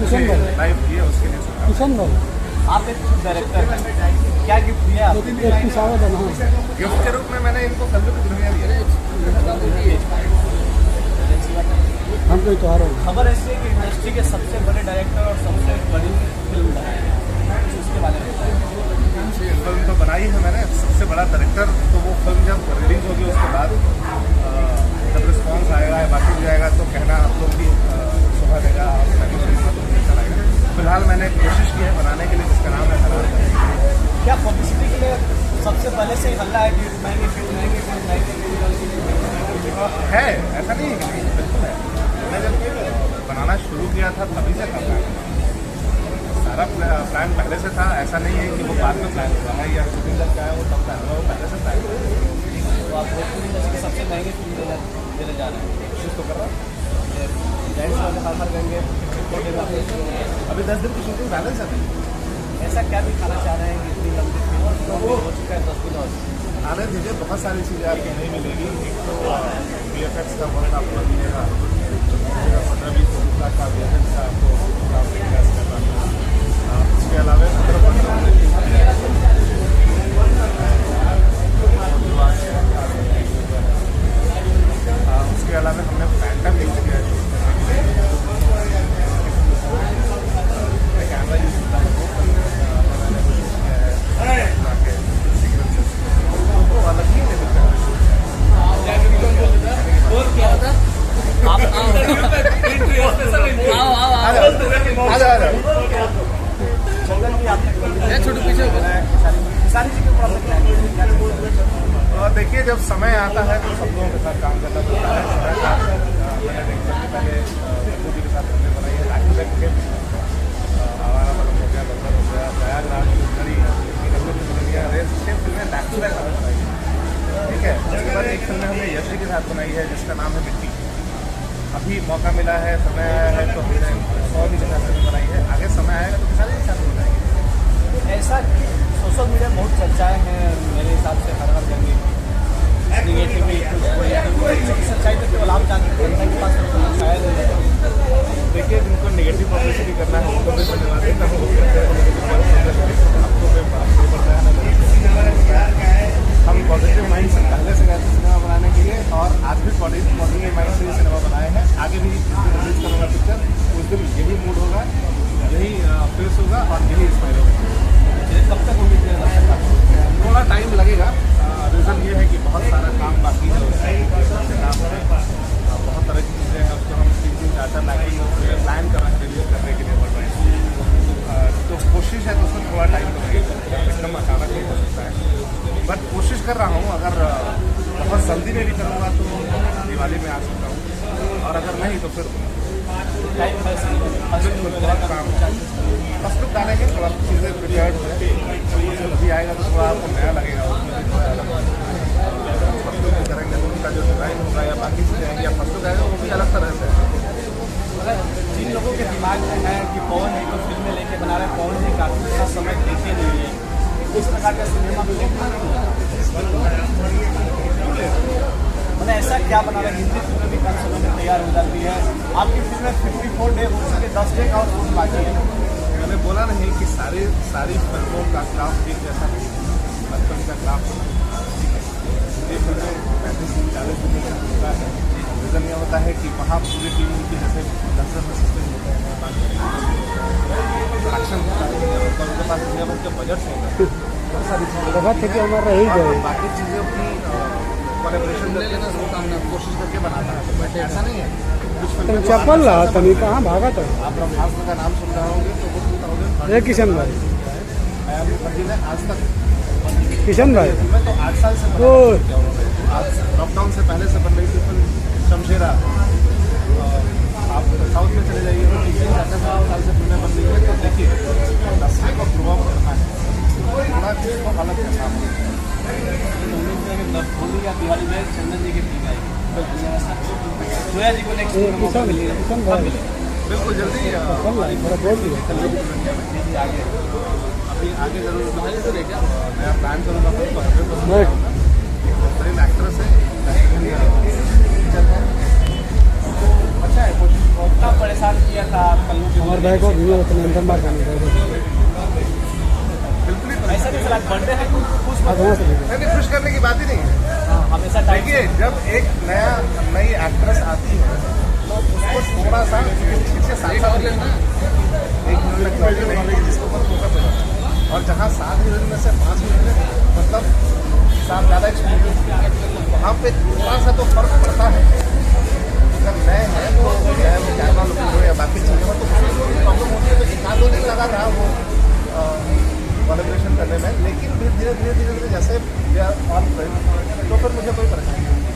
किशन भाई लाइव किए उसके लिए सुना। किशन भाई आप एक डायरेक्टर हैं, क्या गिफ्ट दिया आपको? एक की स्वागत है ना गिफ्ट के रूप में मैंने इनको कल की दुनिया दिया। हम कोई त्योहार हो खबर ऐसी है कि इंडस्ट्री के सबसे बड़े डायरेक्टर और सबसे बड़ी फिल्म बनाए, उसके बारे में फिल्म तो बनाई है मैंने, सबसे बड़ा डायरेक्टर। तो वो फिल्म जब रिलीज होगी उसके बाद जब रिस्पॉन्स आएगा या बाकी भी जाएगा तो कहना आप लोग भी शोभा देगा और अच्छा लगेगा। फिलहाल मैंने कोशिश की है बनाने के लिए जिसका नाम है हलाल। क्या पब्लिसिटी के लिए सबसे पहले से ही हल्ला है कि महंगी फिल्म है, ऐसा नहीं है कि नहीं, बिल्कुल है। मैं जब बनाना शुरू किया था तभी से था प्लान, सारा प्लान पहले से था। ऐसा नहीं है कि वो बाद में प्लान हुआ है या शूटिंग जब क्या है वो तब प्लान हुआ, वो पहले से प्लान हुआ। तो आप भोजपुरी इंडस्ट्री की सबसे महंगी फिल्म देने जा रहे हैं, कोशिश तो कर रहा हूँ। जैसे खाना करेंगे अभी 10 दिन की शूटिंग बैलेंस है। ऐसा क्या भी खाना चाह रहे हैं कि इतनी लंबी फिल्म हो चुका है 10 दिन और आने दीजिए, बहुत सारी चीज़ें आपको नहीं मिलेगी। एक तो VFX का बहुत आपको मिलेगा, 15-20 लाख का VFX का आपको उसके अलावा उसके अलावा हमने फैंटम यूज किया है, कैमरा यूज किया है, मैंने यूज किया है वो अलग ही लेवल का। और क्या होता आप चंदन भी आपने छोटे पीछे सारी चीज़ें प्रॉब्लम है। और देखिए जब समय आता है तो सब लोगों के साथ काम करना पड़ता है। मैंने पहले जी के साथ हमने बनाई है बैक टू बैक के आवारा बदम हो गया, बंदर हो गया, प्रयागराज रेस 6 फिल्में बैक टू बैक हमने बनाई है। ठीक है, उसके बाद एक फिल्म हमने यश के साथ बनाई है जिसका नाम है मिट्टी। अभी मौका मिला है, समय आया है तो हमने 100 के साथ फिल्म बनाई है। आगे समय आएगा तो सारे के साथ बनाएंगे। ऐसा सोशल मीडिया बहुत चर्चाएं हैं मेरे हिसाब से हर जगह निगेटिवली सच्चाई तो केवल आप जानते हैं, जनता के पास शायद देखिए जिनको निगेटिव पब्लिसिटी करना है उनको भी धन्यवाद देता हूँ। हम पॉजिटिव माइंड से पहले से गए थे सिनेमा बनाने के लिए और आज भी पॉजिटिव माइंड से सिनेमा बनाए हैं। आगे भी रिलीज करूँगा पिक्चर, उस दिन यही मूड होगा, यही फेस होगा और यही इंस्पायर होगा। कब तक उम्मीद है? थोड़ा टाइम लगेगा। रीज़न ये है कि बहुत सारा काम बाकी है, उसके काम है, बहुत तरह की चीज़ें हैं, उसको हम 3-3 4-4 लाख प्लान कर रहे हैं रिलीज करने के लिए बढ़ रहे हैं। तो कोशिश है तो उसमें थोड़ा टाइम तो लगेगा, एकदम अचानक नहीं हो सकता है, बट कोशिश कर रहा हूँ। अगर बहुत जल्दी में भी करूँगा तो दिवाली में आ सकता हूँ और अगर नहीं तो फिर फर्स्ट लुक डालेंगे, थोड़ा चीज़ें प्रिपेयर्ड है, अभी आएगा तो थोड़ा आपको नया लगेगा। फर्स्ट लुक करेंगे तो उनका जो डिज़ाइन होगा या बाकी चीज़ें आएंगी या फर्स्ट लुक आएगा वो भी अलग तरह से है। अगर जिन लोगों के दिमाग में है कि पवन जी को फिल्में लेके बना रहे हैं, पवन जी काफ़ी थोड़ा समय देखे नहीं है, इस प्रकार का सिनेमा में देखना मैंने ऐसा क्या बना रहा है? हिंदी फिल्में भी कम समय में तैयार हो जाती है, आपकी फिल्में 54 डे हो चुके, 10 डे का और शूट बाकी है। मैंने बोला नहीं कि सारी फिल्मों का क्राफ्ट एक जैसा नहीं, बचपन का क्राफ्ट ये फिल्में 35-40 दिन का होता है। रीज़न यह होता है कि वहाँ पूरी टीम की जैसे 10 असिस्टेंट होते हैं, प्रोडक्शन होता है, उनके पास दुनिया भर के बजट्स होते हैं, बहुत सारी चीज़ें हमारा ही गए बाकी चीज़ों की कोलैबोरेशन करके कोशिश करके बनाता है। बट ऐसा नहीं है कुछ फिल्में चप्पल रहा तभी कहाँ भागा था। आप ब्रह्मास्त्र का नाम सुन रहे होंगे तो वो 2000 किशन भाई आज तक किशन भाई मैं तो 8 साल से आज लॉकडाउन से पहले से बन रही थी फिल्म शमशेरा। आप साउथ में चले जाइए तो 3-4 साल से फिल्में बन रही है, तो देखिए इंडस्ट्री को प्रभाव करना है, थोड़ा चीज़ को अलग करना है। होली या दिवाली में चंदन जी की फिल्म आएगी, जोया जी को नेक्स्ट बिल्कुल जल्दी आगे अभी आगे जरूर नया प्लान करूँगा। बेहतरीन एक्ट्रेस है, अच्छा है। कितना परेशान किया था कल्लू के मार भाई को भी उतने अंदर मार जाने भाई बिल्कुल ही ऐसा नहीं सर, बर्थडे है तो खुश आज वहाँ से नहीं, खुश करने की बात ही नहीं है। हाँ, हमेशा टाइम देखिए, जब एक नई एक्ट्रेस आती है तो उसको थोड़ा सा पीछे साथ लेना, एक मिनट तक लौटी नहीं लगी जिसको ऊपर फोकस होगा, और जहाँ 7 हीरोइन में से 5 हीरोइन मतलब साथ ज़्यादा एक्सपीरियंस, वहाँ पे थोड़ा सा तो फर्क पड़ता है। अगर नए हैं तो चाहे वो कैमरा लुकिंग हो या बाकी चीज़ें हो तो प्रॉब्लम होती है, तो एक आध 2 दिन लगा रहा वो कोलैबोरेशन करने में, लेकिन फिर धीरे धीरे जैसे वी आर ऑल फ्रेंड तो फिर मुझे कोई परेशानी नहीं।